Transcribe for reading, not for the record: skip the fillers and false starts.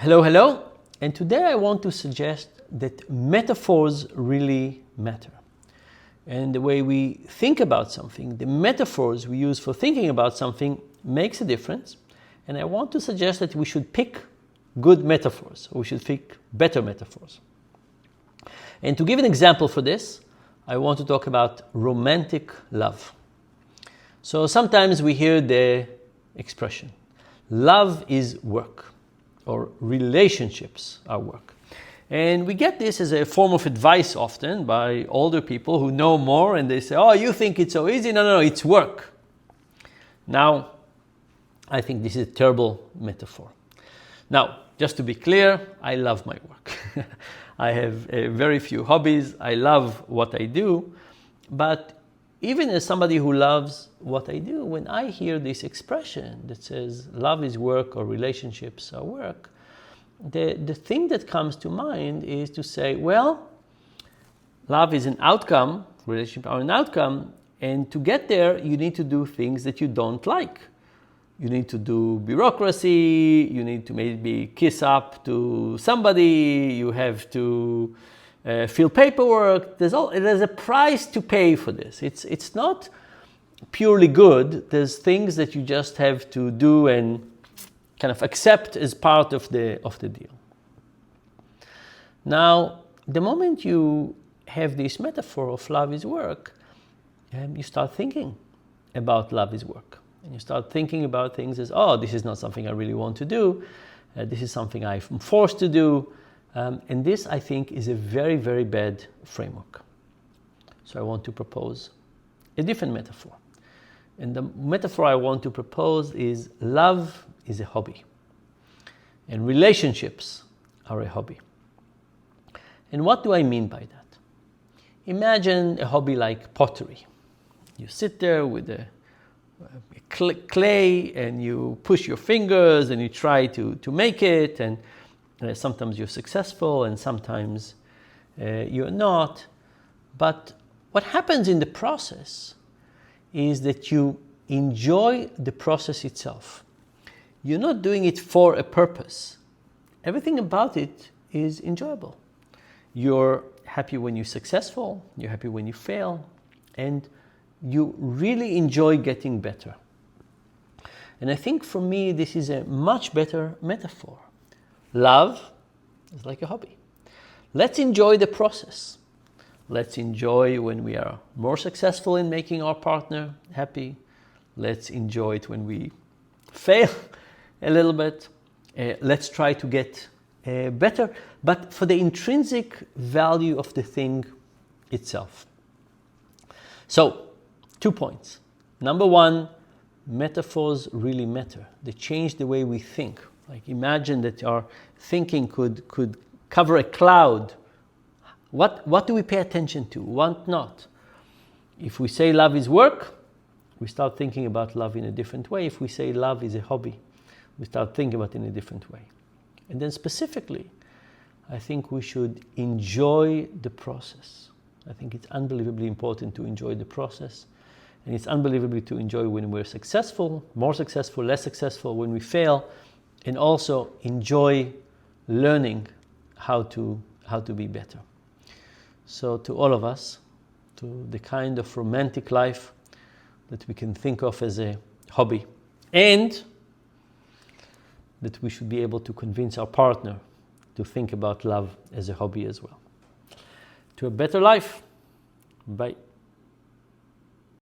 Hello, hello. And today I want to suggest that metaphors really matter. And the way we think about something, the metaphors we use for thinking about something makes a difference. And I want to suggest that we should pick good metaphors, or we should pick better metaphors. And to give an example for this, I want to talk about romantic love. So sometimes we hear the expression, love is work, or relationships are work. And we get this as a form of advice often by older people who know more, and they say, oh, you think it's so easy? No, it's work. Now, I think this is a terrible metaphor. Now, just to be clear, I love my work. I have very few hobbies. I love what I do. But even as somebody who loves what I do, when I hear this expression that says love is work or relationships are work, the thing that comes to mind is to say, well, love is an outcome, relationships are an outcome, and to get there, you need to do things that you don't like. You need to do bureaucracy, you need to maybe kiss up to somebody, you have to fill paperwork. There's a price to pay for this. It's not purely good. There's things that you just have to do and kind of accept as part of the deal. Now, the moment you have this metaphor of love is work, you start thinking about love is work. And you start thinking about things as, oh, this is not something I really want to do. This is something I'm forced to do. And this, I think, is a very, very bad framework. So I want to propose a different metaphor. And the metaphor I want to propose is love is a hobby. And relationships are a hobby. And what do I mean by that? Imagine a hobby like pottery. You sit there with a clay and you push your fingers and you try to make it, and sometimes you're successful and sometimes you're not. But what happens in the process is that you enjoy the process itself. You're not doing it for a purpose. Everything about it is enjoyable. You're happy when you're successful, you're happy when you fail, and you really enjoy getting better. And I think for me, this is a much better metaphor. Love is like a hobby. Let's enjoy the process. Let's enjoy when we are more successful in making our partner happy. Let's enjoy it when we fail a little bit. Let's try to get better, but for the intrinsic value of the thing itself. So, 2 points. Number one, metaphors really matter. They change the way we think. Like imagine that our thinking could cover a cloud. What do we pay attention to? What not? If we say love is work, we start thinking about love in a different way. If we say love is a hobby, we start thinking about it in a different way. And then specifically, I think we should enjoy the process. I think it's unbelievably important to enjoy the process. And it's unbelievably to enjoy when we're successful, more successful, less successful, when we fail, and also enjoy learning how to be better. So to all of us, to the kind of romantic life that we can think of as a hobby, and that we should be able to convince our partner to think about love as a hobby as well. To a better life. Bye.